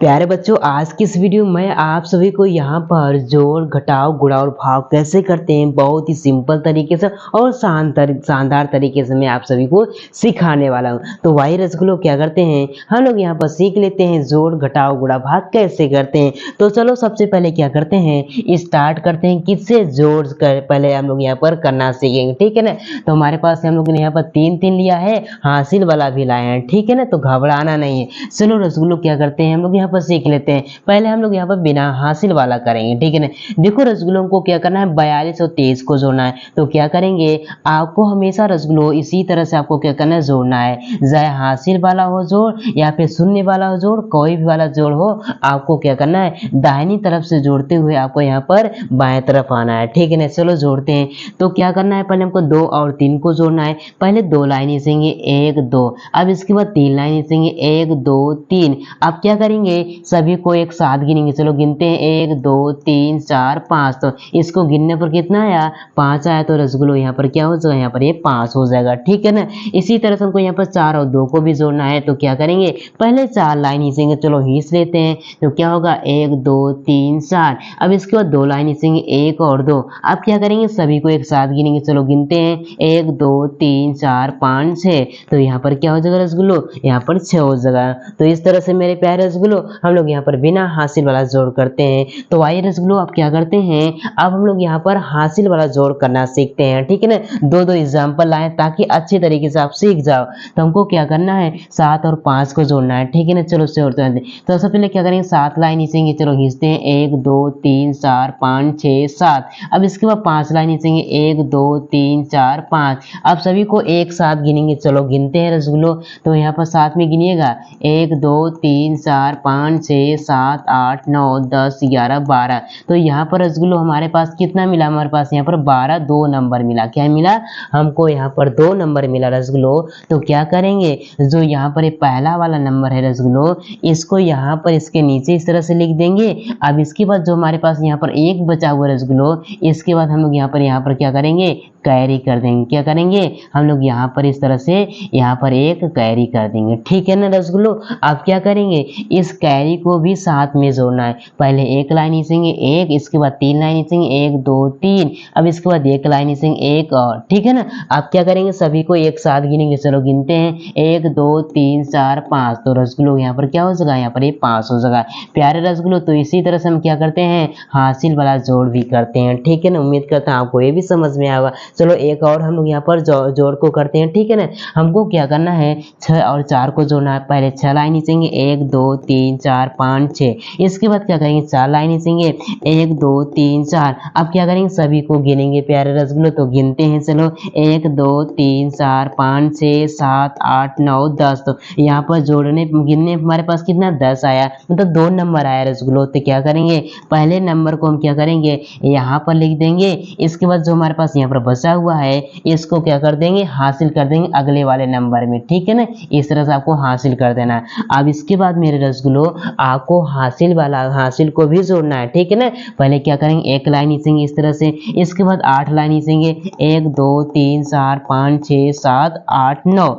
प्यारे बच्चों, आज की इस वीडियो में आप सभी को यहाँ पर जोड़, घटाव, गुणा और भाग कैसे करते हैं बहुत ही सिंपल तरीके से और शानदार तरीके से मैं आप सभी को सिखाने वाला हूँ। तो भाई रसगुल्लो क्या करते हैं, हम लोग यहाँ पर सीख लेते हैं जोड़, घटाव, गुणा, भाग कैसे करते हैं। तो चलो सबसे पहले क्या करते हैं, स्टार्ट करते हैं किससे, जोड़ कर पहले हम लोग यहाँ पर करना सीखेंगे, ठीक है ना। तो हमारे पास हम लोग ने यहाँ पर 3 लिया है, हासिल वाला भी लाए हैं, ठीक है ना, तो घबराना नहीं है। चलो रसगुल्लो क्या करते हैं, हम लोग यहाँ पर सीख लेते हैं। पहले हम लोग यहाँ पर बिना हासिल वाला करेंगे, ठीक है ना। देखो रसगुल्लों को क्या करना है, 42 और 23 को जोड़ना है। तो क्या करेंगे, आपको हमेशा रसगुल्लो इसी तरह से आपको क्या करना है, जोड़ना है। चाहे हासिल वाला हो जोड़ या फिर शून्य वाला हो जोड़, कोई भी वाला जोड़ हो, आपको क्या करना है, दाहिनी तरफ से जोड़ते हुए आपको यहाँ पर बाएं तरफ आना है, ठीक है ना। चलो जोड़ते हैं। तो क्या करना है, पहले हमको 2 और 3 को जोड़ना है। पहले 2 लाइन खींचेंगे, 1 2, अब इसके बाद 3 लाइन खींचेंगे, 1 2 3। अब क्या करेंगे, सभी को एक साथ गिनेंगे। चलो गिनते हैं, 1 2 3 4 5। तो इसको गिनने पर कितना आया, 5 आया। तो रसगुल्लो यहाँ पर क्या हो जाएगा, यहाँ पर ये 5 हो जाएगा, ठीक है ना। इसी तरह से हमको यहाँ पर 4 और 2 को भी जोड़ना है। तो क्या करेंगे, पहले 4 लाइन खींचेंगे, चलो खींच लेते हैं। तो क्या होगा, 1 2 3 4। अब इसके बाद 2 लाइन खींचेंगे, 1 और 2। अब क्या करेंगे, सभी को एक साथ गिनेंगे। चलो गिनते हैं, 1 2 3 4 5 6। तो यहाँ पर क्या हो जाएगा रसगुल्लो, यहाँ पर 6 हो जाएगा। तो इस तरह से मेरे प्यारे रसगुल्लो हम लोग यहाँ पर बिना हासिल वाला जोड़ करते हैं। तो आइए रसगुल्लो आप क्या करते हैं, अब हम लोग यहाँ पर हासिल वाला जोड़ करना सीखते हैं, ठीक है ना। 2 एग्जाम्पल लाए ताकि अच्छे तरीके से आप सीख जाओ। तो हमको क्या करना है, 7 और 5 को जोड़ना है, ठीक है ना। चलो जोड़ते हैं। तो सबसे पहले क्या करेंगे, 7 लाइन खींचेंगे, चलो खींचते हैं, 1 2 3 4 5 6 7। अब इसके बाद 5 लाइन खींचेंगे, 1 2 3 4 5। अब सभी को एक साथ गिनेंगे, चलो गिनते हैं रसगुल्लो। तो यहाँ पर साथ में गिनिएगा, 1 2 3 4 5 6 7 8 9 10 11 12। तो यहाँ पर रसगुल्लो हमारे पास कितना मिला, हमारे पास यहाँ पर 12, 2 नंबर मिला। क्या मिला, हमको यहाँ पर 2 नंबर मिला रसगुल्लो। तो क्या करेंगे, जो यहाँ पर ये पहला वाला नंबर है रसगुल्लो, इसको यहाँ पर इसके नीचे इस तरह से लिख देंगे। अब इसके बाद जो हमारे पास यहाँ पर 1 बचा हुआ रसगुल्लो, इसके बाद हम लोग यहाँ पर क्या करेंगे, कैरी कर देंगे। क्या करेंगे, हम लोग यहाँ पर इस तरह से यहाँ पर एक कैरी कर देंगे, ठीक है ना रसगुल्लो। अब क्या करेंगे, इस कैरी को भी साथ में जोड़ना है। पहले 1 लाइन खींचेंगे, 1, इसके बाद 3 लाइन खींचेंगे, 1 2 3। अब इसके बाद 1 लाइन खींचेंगे, 1 और, ठीक है ना। अब क्या करेंगे, सभी को एक साथ गिनेंगे। चलो गिनते हैं, 1 2 3 4 5। तो रसगुल्लो यहाँ पर क्या हो जाएगा, यहाँ पर ये 5 हो जाएगा। प्यारे रसगुल्लो, तो इसी तरह से हम क्या करते हैं, हासिल वाला जोड़ भी करते हैं, ठीक है ना। उम्मीद करता हूँ आपको ये भी समझ में आएगा। चलो एक और हम लोग यहाँ पर जोड़ को करते हैं, ठीक है ना। हमको क्या करना है, 6 और 4 को जोड़ना है। पहले 6 लाइन खींचेंगे, 1 2 3 4 5 6। इसके बाद क्या करेंगे, 4 लाइन खींचेंगे, 1 2 3 4। अब क्या करेंगे, सभी को गिनेंगे प्यारे रसगुल्लो। तो गिनते हैं, चलो 1 2 3 4 5 6 7 8 9 10। तो यहाँ पर जोड़ने गिनने हमारे पास कितना, 10 आया, मतलब 2 नंबर आया रसगुल्लो। तो क्या करेंगे, पहले नंबर को हम क्या करेंगे, यहाँ पर लिख देंगे। इसके बाद जो हमारे पास यहाँ पर बचा हुआ है, इसको क्या कर देंगे, हासिल कर देंगे अगले वाले नंबर में, ठीक है ना। इस तरह से आपको हासिल कर देना है। अब इसके बाद मेरे रसगुल्लो आपको हासिल को भी जोड़ना है, ठीक है ना। पहले क्या करेंगे, 1 लाइन खींचेंगे इस तरह से। इसके बाद 8 लाइन खींचेंगे, 1 2 3 4 5 6 7 8 9,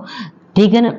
ठीक है ना।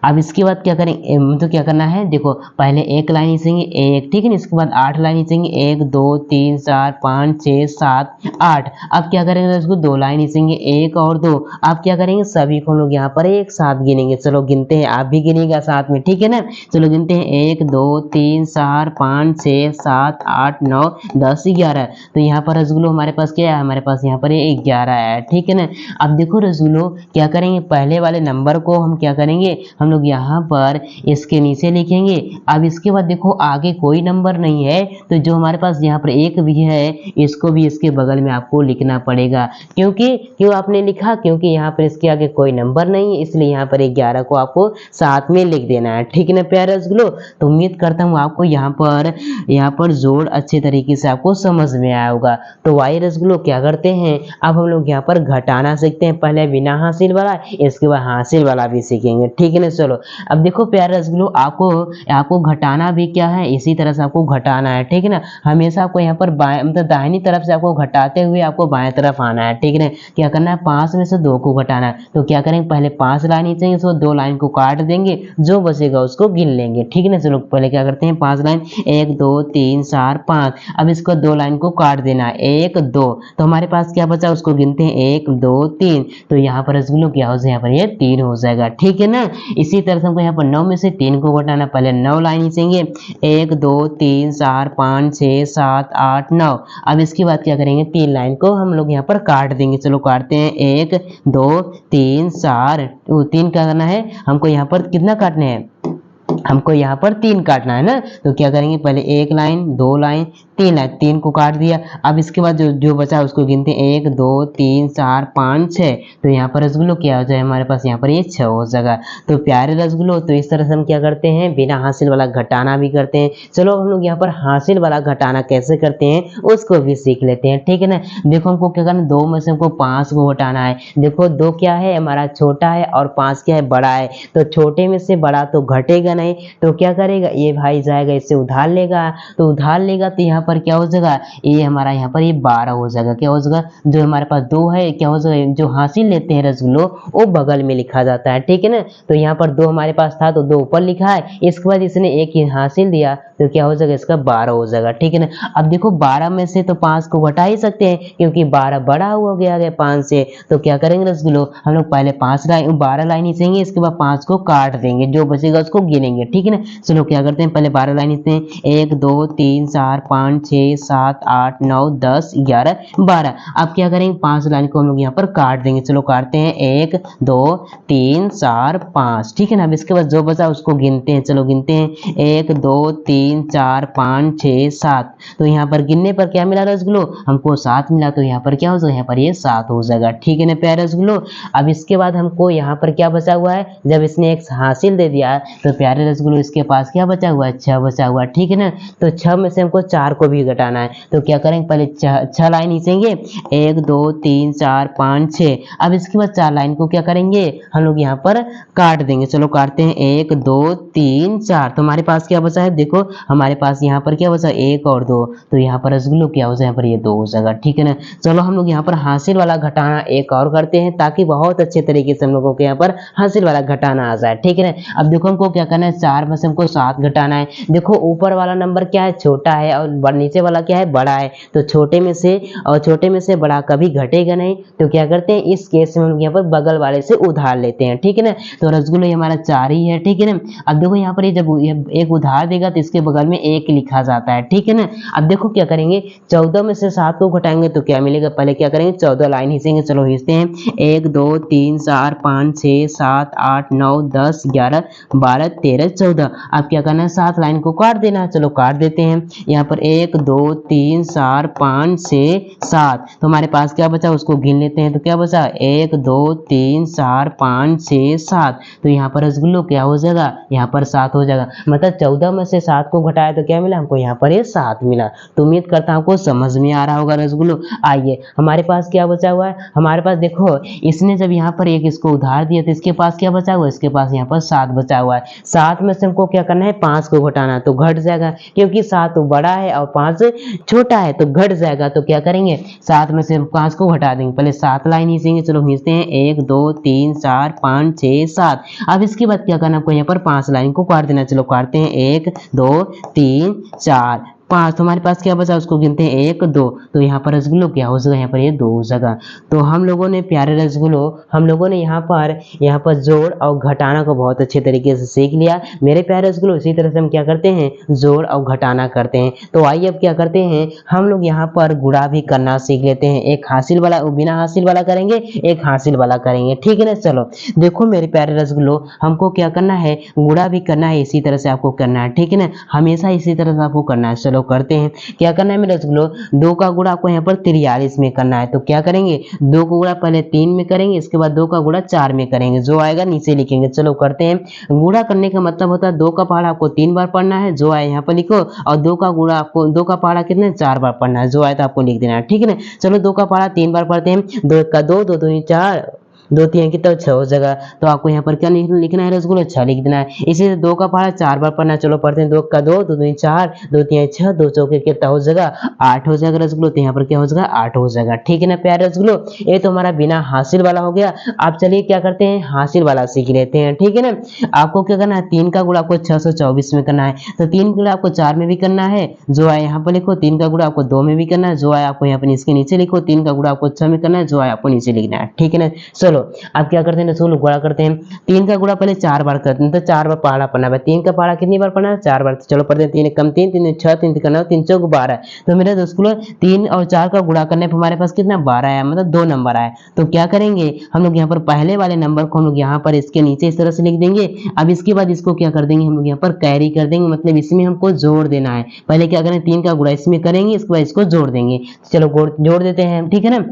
अब इसके बाद क्या करेंगे, मतलब क्या करना है, देखो पहले 1 लाइन खींचेंगे, 1, ठीक है ना। इसके बाद 8 लाइन खींचेंगे, 1 2 3 4 5 6 7 8। अब क्या करेंगे, इसको 2 लाइन खींचेंगे, 1 और 2। अब क्या करेंगे, सभी को लोग यहाँ पर एक साथ गिनेंगे। चलो गिनते हैं, आप भी गिनेगा साथ में, ठीक है ना। चलो गिनते हैं, 1 2 3 4 5 6 7 8 9 10 11। तो यहाँ पर रसगुल्लो हमारे पास क्या है, हमारे पास यहाँ पर 11 है, ठीक है ना। अब देखो रसगुल्लो क्या करेंगे, पहले वाले नंबर को हम क्या करेंगे, हम लोग यहाँ पर इसके नीचे लिखेंगे। अब इसके बाद देखो आगे कोई नंबर नहीं है, तो जो हमारे पास यहाँ पर 1 भी है, इसको भी इसके बगल में आपको लिखना पड़ेगा। क्यों आपने लिखा, क्योंकि यहाँ पर इसके आगे कोई नंबर नहीं है, इसलिए यहाँ पर 11 को आपको साथ में लिख देना है, ठीक है ना प्यारे रसगुल्लो। तो उम्मीद करता हूँ आपको यहाँ पर जोड़ अच्छे तरीके से आपको समझ में आया होगा। तो वाई रसगुल्लो क्या करते हैं, अब हम लोग यहाँ पर घटाना सीखते हैं। पहले बिना हासिल वाला, इसके बाद हासिल वाला भी सीखेंगे, ठीक है ना। ना। चलो अब देखो प्यारे रसगुल्लो, आपको आपको घटाना भी क्या है, इसी तरह से आपको घटाना है, ठीक है ना। हमेशा आपको यहाँ पर बाएं मतलब दाहिनी तरफ से आपको घटाते हुए आपको बाएं तरफ आना है, ठीक है ना। क्या करना है, 5 में से 2 को घटाना है, तो क्या करेंगे, पहले 5 लाइन चाहिए, इसको 2 लाइन को काट देंगे, जो बचेगा उसको गिन लेंगे, ठीक है ना। चलो पहले क्या करते हैं, 5 लाइन 1 2 3 4 5, अब इसको 2 लाइन को काट देना है, 1 2, तो हमारे पास क्या बचा, उसको गिनते हैं 1 2 3, तो यहाँ पर रसगुल्लो क्या हो जाएगा, यहाँ पर ये 3 हो जाएगा, ठीक है ना। इसी तरह से हमको यहाँ पर 9 में से 3 को घटाना, पहले 9 लाइन चाहिए, 1 2 3 4 5 6 7 8 9, अब इसके बाद क्या करेंगे, 3 लाइन को हम लोग यहाँ पर काट देंगे। चलो काटते हैं, 1 2 3 4, 3 क्या करना है हमको, यहाँ पर कितना काटना है, हमको यहाँ पर 3 काटना है ना। तो क्या करेंगे, पहले 1 लाइन 2 लाइन 3 लाइन, 3 को काट दिया, अब इसके बाद जो जो बचा उसको गिनते हैं, 1 2 3 4 5 6, तो यहाँ पर रसगुल्लो क्या हो जाए हमारे पास, यहाँ पर ये 6 हो जाएगा। तो प्यारे रसगुल्लो, तो इस तरह से हम क्या करते हैं, बिना हासिल वाला घटाना भी करते हैं। चलो हम लोग यहाँ पर हासिल वाला घटाना कैसे करते हैं उसको भी सीख लेते हैं, ठीक है ना। देखो हमको क्या करना, 2 में से हमको 5 को घटाना है। देखो 2 क्या है हमारा छोटा है और 5 क्या है बड़ा है, तो छोटे में से बड़ा तो घटेगा नहीं, तो क्या करेगा, ये भाई जाएगा इससे उधार लेगा, तो उधार लेगा तो यहाँ पर क्या हो जाएगा, ये हमारा यहाँ पर ये 12 हो जाएगा। क्या हो जाएगा, जो हमारे पास 2 है क्या हो जाएगा, जो हासिल लेते हैं रसगुल्लो वो बगल में लिखा जाता है, ठीक है ना। तो यहाँ पर 2 हमारे पास था तो 2 ऊपर लिखा है, इसके बाद इसने 1 ही हासिल दिया तो क्या हो जाएगा, इसका 12 हो जाएगा, ठीक है ना। अब देखो 12 में से तो 5 को घटा ही सकते हैं, क्योंकि 12 बड़ा हो गया 5 से, तो क्या करेंगे रसगुल्लो, हम लोग पहले 12 लाइन ही चाहिए, इसके बाद 5 को काट देंगे, जो बचेगा उसको गिनेंगे, ठीक है ना। चलो क्या करते हैं, पहले 12 लाइन लिखते हैं, 1 2 3 4 5 6 7 8 9 10 11 12, अब क्या करेंगे, 5 लाइन को हम लोग यहाँ पर काट देंगे। चलो काटते हैं, 1 2 3 4 5, ठीक है ना। अब इसके बाद जो बचा उसको गिनते हैं, चलो गिनते हैं, 1 2 3 4 5 6 7, तो यहाँ पर गिनने पर क्या मिला रसगुल्लो, हमको 7 मिला, तो यहाँ पर क्या हो जाएगा, यहाँ पर ये 7 हो जाएगा, ठीक है ना प्यारे रसगुल्लो। अब इसके बाद हमको यहाँ पर क्या बचा हुआ है, जब इसने एक हासिल दे दिया तो प्यारे रसगुल्लो इसके पास क्या बचा हुआ है, 6 बचा हुआ है, ठीक है ना। तो 6 में से हमको 4 को भी घटाना है, तो क्या करेंगे, पहले 6 लाइन खींचेंगे, 1 2 3 4 5 6, अब इसके बाद 4 लाइन को क्या करेंगे, हम लोग यहाँ पर काट देंगे। चलो काटते हैं, 1 2 3 4, तो हमारे पास क्या बचा है, देखो हमारे पास यहाँ पर क्या बचा, 1 और 2, तो यहाँ पर रसगुल्लो क्या हो जाए, यहाँ पर ये 2 हो जाएगा, ठीक है ना। चलो हम लोग यहाँ पर हासिल वाला घटाना एक और करते हैं, ताकि बहुत अच्छे तरीके से हम लोगों को यहाँ पर हासिल वाला घटाना आ जाए, ठीक है ना। अब देखो हमको क्या करना है, 4 में से हमको 7 घटाना है। देखो ऊपर वाला नंबर क्या है, छोटा है, और नीचे वाला क्या है, बड़ा है, तो छोटे में से बड़ा कभी घटेगा नहीं, तो क्या करते हैं, इस केस में हम लोग यहाँ पर बगल वाले से उधार लेते हैं, ठीक है ना। तो रसगुल्ला हमारा 4 ही है, ठीक है ना। अब देखो यहाँ पर ये जब एक उधार देगा तो इसके बगल में 1 लिखा जाता है, ठीक है ना। अब देखो क्या करेंगे, 14 में से 7 को घटाएंगे तो क्या मिलेगा, पहले क्या करेंगे, 14 लाइन खींचेंगे। चलो खींचते हैं, 1 2 3 4 5 6 7 8 9 10 11 12 13 14, अब क्या करना है, 7 लाइन को काट देना है। चलो काट देते हैं, यहाँ पर 1 2 3 4 5 6 7, तो हमारे पास क्या बचा उसको गिन लेते हैं, तो क्या बचा, 1 2 3 4 5 6 7, तो यहाँ पर रसगुल्लो क्या हो जाएगा, यहाँ पर 7 हो जाएगा। मतलब 14 में से 7 को घटाया तो क्या मिला हमको, यहाँ पर ये 7 मिला। तो उम्मीद करता हूँ आपको समझ में आ रहा होगा रसगुल्लो। आइए हमारे पास क्या बचा हुआ है, हमारे पास देखो इसने जब यहाँ पर एक इसको उधार दिया तो इसके पास क्या बचा हुआ है, इसके पास यहाँ पर 7 बचा हुआ है। 7 में से हमको क्या करना है, 5 को घटाना, तो घट जाएगा, क्योंकि 7 बड़ा है और 5 छोटा है, तो घट जाएगा। तो क्या करेंगे, 7 में से 5 को घटा देंगे, पहले 7 लाइन खींचेंगे। चलो खींचते हैं, 1 2 3 4 5 6 7, अब इसके बाद क्या करना आपको, यहाँ पर 5 लाइन को काट देना। चलो काटते हैं, 1 2 3 4 5, तो हमारे पास क्या बचा उसको गिनते हैं, 1 2, तो यहाँ पर रसगुल्लो क्या हो जाएगा, यहाँ पर ये 2 हो जाएगा। तो हम लोगों ने प्यारे रसगुल्लो, हम लोगों ने यहाँ पर जोड़ और घटाना को बहुत अच्छे तरीके से सीख लिया मेरे प्यारे रसगुल्लो। इसी तरह से हम क्या करते हैं, जोड़ और घटाना करते हैं। तो आइए अब क्या करते हैं, हम लोग यहाँ पर गुणा भी करना सीख लेते हैं। एक हासिल वाला, बिना हासिल वाला करेंगे, एक हासिल वाला करेंगे, ठीक है ना। चलो देखो मेरे प्यारे रसगुल्लो, हमको क्या करना है, गुणा भी करना है, इसी तरह से आपको करना है, ठीक है ना। हमेशा इसी तरह से आपको करना है। चलो करते हैं, क्या करना है मेरे रसगुल्लो, 2 का गुणा आपको यहाँ पर 43 में करना है। तो क्या करेंगे, 2 का गुणा पहले 3 में करेंगे, इसके बाद 2 का गुणा 4 में करेंगे, जो आएगा नीचे लिखेंगे। चलो करते हैं, गुणा करने का मतलब होता है 2 का पहाड़ा आपको 3 बार पढ़ना है, जो आए यहाँ पर लिखो, और 2 का गुणा आपको 2 का पहाड़ा कितने 4 बार पढ़ना है, जो आए तो आपको लिख देना है, ठीक है ना। चलो 2 का पहाड़ा 3 बार पढ़ते हैं, 2 का 2 2 2 4, दो तीन कितना 6 हो जाएगा। तो आपको यहाँ पर क्या लिखना है रसगुल्ला 6 लिख देना है। इसी से 2 का पहाड़ा 4 बार पढ़ना है। चलो पढ़ते हैं। 2 का 2, 2 दूनी 4, 2 तीन 6, 2 चौके कितना हो जाएगा 8 हो जाएगा रसगुल्लो। तो यहाँ पर क्या हो जाएगा 8 हो जाएगा। ठीक है ना प्यारे रसगुल्लो, ये तो हमारा बिना हासिल वाला हो गया। आप चलिए क्या करते हैं हासिल वाला सीख लेते हैं। ठीक है ना, आपको क्या करना है 3 का गुणा आपको 624 में करना है। तो 3 गुणा आपको 4 में भी करना है, जो आए यहाँ पर लिखो। 3 का गुणा आपको 2 में भी करना है, जो आए आपको यहाँ पर इसके नीचे लिखो। 3 का गुणा आपको 6 में करना है, जो आए आपको नीचे लिखना है। ठीक है ना, चलो आप क्या करते हैं रसगुल्लो गुणा करते हैं। 3 का गुणा पहले 4 बार करते हैं, तो 4 बार पहाड़ा पढ़ना है। 3 का पहाड़ा कितनी बार पढ़ना है 4 बार। चलो पढ़ते हैं। 3 कम 3, 3 6, 3 का 9, 3 चौक 12। तो मेरे दोस्तों 3 और 4 का गुणा करने पर हमारे पास कितना 12 आया, मतलब 2 नंबर आया। तो क्या करेंगे हम लोग यहाँ पर पहले वाले नंबर को हम लोग यहाँ पर इसके नीचे इस तरह से लिख देंगे। अब इसके बाद इसको क्या कर देंगे हम लोग यहाँ पर कैरी कर देंगे, मतलब इसमें हमको जोड़ देना है। पहले क्या करें 3 का गुणा इसमें करेंगे, इसके बाद इसको जोड़ देंगे। चलो जोड़ देते हैं। ठीक है ना,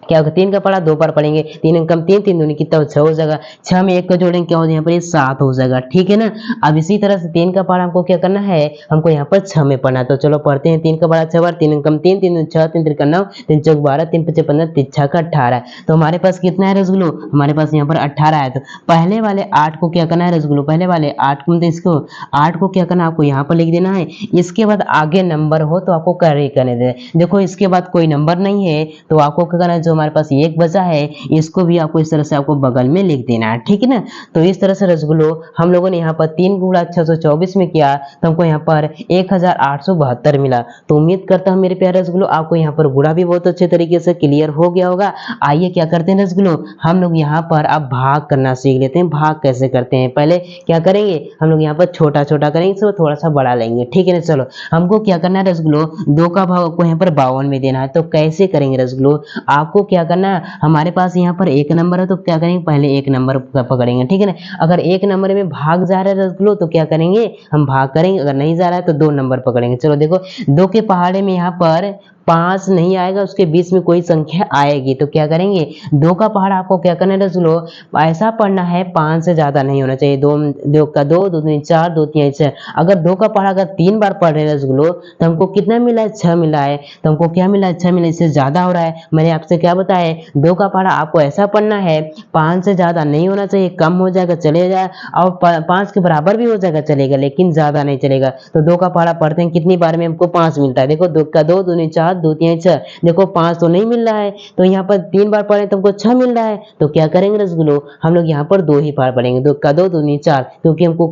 क्या होगा 3 का पढ़ा 2 बार पढ़ेंगे। 3 कम 3, 3 दूनी कितना 6 हो जाएगा। 6 में 1 का जोड़ेंगे क्या हो जाएगा यहाँ पर 7 हो जाएगा। ठीक है ना, अब इसी तरह से 3 का पढ़ा हमको क्या करना है, हमको यहाँ पर 6 में पढ़ना है। तो चलो पढ़ते हैं। 3 का पढ़ा 6 बार। 3 कम 3, 3 6, 3 3 9, 3 चौक 12, 3 5 15, 3 6 का 18। तो हमारे पास कितना है रसगुल्लो, हमारे पास यहाँ पर 18 है। तो पहले वाले 8 को क्या करना है रसगुल्लो, पहले वाले 8 को, इसको 8 को क्या करना है आपको यहाँ पर लिख देना है। इसके बाद आगे नंबर हो तो आपको कैरी करने दे। देखो इसके बाद कोई नंबर नहीं है तो आपको क्या करना है, जो हमारे पास 1 बचा है इसको भी आपको इस तरह से आपको बगल में लिख देना है। ठीक है ना, तो इस तरह से रसगुल्लो हम लोगों ने यहाँ पर 3 गुणा 624 में किया तो हमको यहाँ पर 1872 मिला। तो उम्मीद करता हूँ मेरे प्यारे रसगुल्लो आपको यहाँ पर गुणा भी बहुत अच्छे तरीके से क्लियर हो गया होगा। आइए क्या करते हैं रसगुल्लो, हम लोग यहाँ पर अब भाग करना सीख लेते हैं। भाग कैसे करते हैं, पहले क्या करेंगे हम लोग यहाँ पर छोटा छोटा करेंगे, इसको थोड़ा सा बड़ा लेंगे। ठीक है ना, चलो हमको क्या करना है रसगुल्लो 2 का भाग आपको यहाँ पर 52 में देना है। तो कैसे करेंगे रसगुल्लो, आपको क्या करना है, हमारे पास यहाँ पर 1 नंबर है तो क्या करेंगे पहले 1 नंबर पकड़ेंगे। ठीक है ना, अगर 1 नंबर में भाग जा रहा है रसगुल्लो तो क्या करेंगे हम भाग करेंगे, अगर नहीं जा रहा है तो 2 नंबर पकड़ेंगे। चलो देखो 2 के पहाड़े में यहाँ पर 5 नहीं आएगा, उसके बीच में कोई संख्या आएगी तो क्या करेंगे 2 का पहाड़ा आपको क्या करना है रसगुल्लो ऐसा पढ़ना है 5 से ज्यादा नहीं होना चाहिए। 2 का 2, 2 दूनी 4, 2 तीन 6। अगर 2 का पहाड़ा अगर 3 बार पढ़ रहे हैं रसगुल्लो तो हमको कितना मिला है 6 मिला है। तो हमको क्या मिला है 6 मिला, इससे ज्यादा हो रहा है। मैंने आपसे क्या बताया 2 का पहाड़ा आपको ऐसा पढ़ना है 5 से ज्यादा नहीं होना चाहिए, कम हो जाएगा चलेगा और 5 के बराबर भी हो जाएगा चलेगा, लेकिन ज्यादा नहीं चलेगा। तो 2 का पहाड़ा पढ़ते हैं कितनी बार में हमको 5 मिलता है। देखो 2 का 2, 2 दूनी 4, 2 तीन 6। देखो 5 तो नहीं मिल रहा है, तो यहाँ पर 3 बार पढ़े तो हमको 6 मिल रहा है। तो क्या करेंगे रसगुल्लो हम लोग यहाँ पर 2 ही बार पढ़ेंगे। 2 का 2, 2 दूनी 4, क्योंकि हमको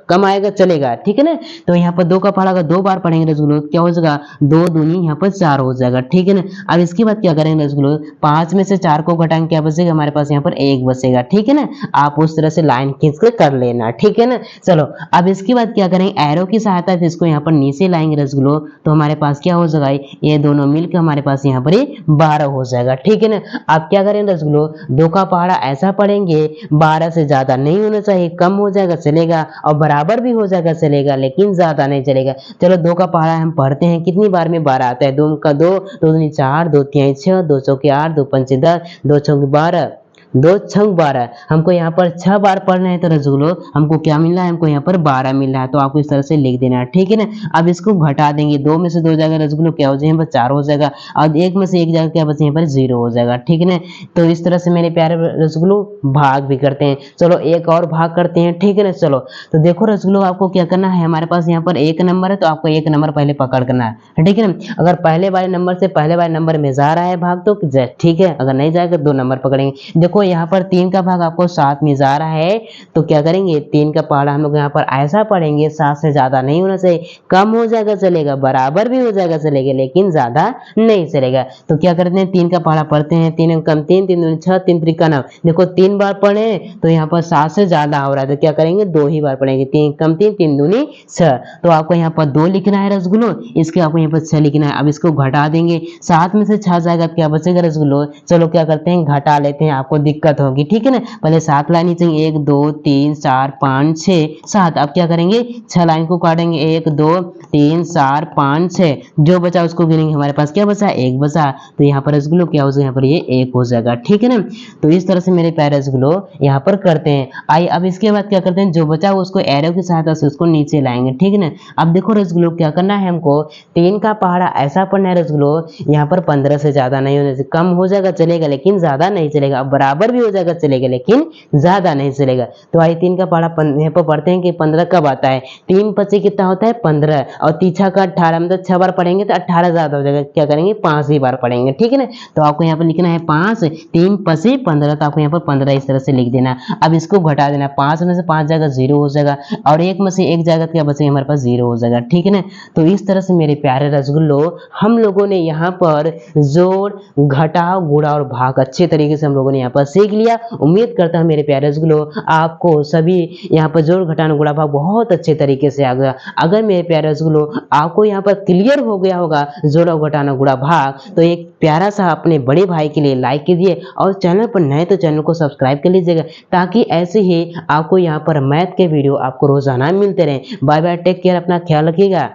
कम आएगा चलेगा। ठीक है ना, तो यहाँ पर 2 का पहाड़ा अगर 2 बार पढ़ेंगे रसगुल्लो क्या हो जाएगा 2 दूनी यहाँ पर 4 हो जाएगा। ठीक है ना, अब इसके बाद क्या करेंगे रसगुल्लो 5 में से 4 को घटाएंगे क्या बचेगा हमारे पास यहाँ पर 1 बचेगा। ठीक है ना, आप उस तरह से लाइन खींच के कर लेना। ठीक है ना, चलो अब इसके बाद क्या करेंगे एरो की सहायता से इसको यहाँ पर नीचे लाएंगे रसगुल्लो तो हमारे पास क्या हो जाएगा ये दोनों मिलकर हमारे पास यहाँ पर 12 हो जाएगा। ठीक है ना, आप क्या करें रसगुल्लो 2 का पहाड़ा ऐसा पढ़ेंगे 12 से ज्यादा नहीं होना चाहिए, कम हो जाएगा चलेगा और बराबर भी हो जाएगा चलेगा, लेकिन ज्यादा नहीं चलेगा। चलो 2 का पहाड़ा हम पढ़ते हैं कितनी बार में 12 आता है। 2 का 2, 2 दूनी 4, 2 तीन 6, 2 चौके 8, 2 पंचे 10, 2 चौके 12, 2 छंग 12। हमको यहाँ पर 6 बार पढ़ना है तो रसगुल्लो हमको क्या मिल रहा है हमको यहाँ पर 12 मिल रहा है। तो आपको इस तरह से लिख देना है। ठीक है ना, अब इसको घटा देंगे 2 में से 2 जाएगा रसगुल्लो क्या हो जाएगा 4 हो जाएगा और 1 में से 1 जाएगा क्या बचे यहाँ पर 0 हो जाएगा। ठीक है ना, तो इस तरह से मेरे प्यारे रसगुल्लो भाग भी करते हैं। चलो एक और भाग करते हैं। ठीक है ना, चलो तो देखो रसगुल्लो आपको क्या करना है, हमारे पास यहाँ पर 1 नंबर है तो आपको 1 नंबर पहले पकड़ करना है। ठीक है ना, अगर पहले वाले नंबर से पहले वाले नंबर में जा रहा है भाग तो ठीक है, अगर नहीं जाएगा 2 नंबर पकड़ेंगे। देखो यहाँ पर 3 का भाग आपको 7 में जा रहा है तो क्या करेंगे 3 का पहाड़ा हम लोग यहाँ पर ऐसा पढ़ेंगे 7 से ज्यादा नहीं होना चाहिए, कम हो जाएगा चलेगा, बराबर भी हो जाएगा चलेगा, लेकिन ज्यादा नहीं चलेगा। तो क्या करते हैं 3 का पहाड़ा पढ़ते हैं 3 कम 3, 3 दूनी 6, 3 त्रिका 9। देखो 3 बार पढ़े तो यहाँ पर 7 से ज्यादा हो रहा है तो क्या करेंगे 2 ही बार पढ़ेंगे। 3 कम 3, 3 दूनी 6। तो आपको यहाँ पर 2 लिखना है रसगुल्लो, इसके आपको यहाँ पर 6 लिखना है। अब इसको घटा देंगे 7 में से 6 जाएगा क्या बचेगा रसगुल्लो। चलो क्या करते हैं घटा लेते हैं, आपको दिक्कत होगी। ठीक है ना, पहले 7 लाइन खींचेंगे 1 2 3 4 5 6 7। अब क्या करेंगे 6 लाइन को काटेंगे 1 2 3 4 5 6, जो बचा उसको गिनेंगे हमारे पास क्या बचा 1 बचा। तो यहाँ पर रसगुल्लो क्या हो जाएगा यहाँ पर ये 1 हो जाएगा। ठीक है ना, तो इस तरह से मेरे प्यारे रसगुल्लो यहाँ पर करते हैं। आइए अब इसके बाद क्या करते हैं जो बचा उसको एरो की सहायता से उसको नीचे लाएंगे। ठीक है ना, अब देखो रसगुल्लो क्या करना है हमको 3 का पहाड़ा ऐसा पढ़ना है रसगुल्लो यहाँ पर 15 से ज्यादा नहीं होने से, कम हो जाएगा चलेगा लेकिन ज्यादा नहीं चलेगा, अब बराबर बराबर भी हो जाएगा चलेगा, लेकिन ज्यादा नहीं चलेगा। तो आई 3 का पहाड़ा यहाँ पर पढ़ते हैं कि 15 कब आता है। 3 पचे कितना होता है 15, और तीछा का 18, मतलब 6 बार पढ़ेंगे तो 18 ज्यादा हो जाएगा, क्या करेंगे 5 ही बार पढ़ेंगे, ठीक है ना। तो आपको यहाँ पर लिखना है 5, 3 पचे 15, तो आपको यहाँ पर 15 इस तरह से लिख देना। अब इसको घटा देना, 5 में से 5 जाएगा 0 हो जाएगा, और 1 में से 1 जाएगा, क्या बचेगा हमारे पास 0 हो जाएगा, ठीक है ना। तो इस तरह से मेरे प्यारे रसगुल्लो हम लोगों ने यहाँ पर जोड़, घटाव, गुणा और भाग अच्छे तरीके से हम लोगों ने यहाँ पर सीख लिया। उम्मीद करता हूँ मेरे प्यारे रसगुल्लो आपको सभी यहाँ पर जोड़, घटाना, गुणा, भाग बहुत अच्छे तरीके से आ गया। अगर मेरे प्यारे रसगुल्लो आपको यहाँ पर क्लियर हो गया होगा जोड़ा, घटाना, गुणा, भाग, तो एक प्यारा सा अपने बड़े भाई के लिए लाइक कीजिए, और चैनल पर नए तो चैनल को सब्सक्राइब कर लीजिएगा, ताकि ऐसे ही आपको यहाँ पर मैथ के वीडियो आपको रोजाना मिलते रहे। बाय बाय, टेक केयर, अपना ख्याल रखिएगा।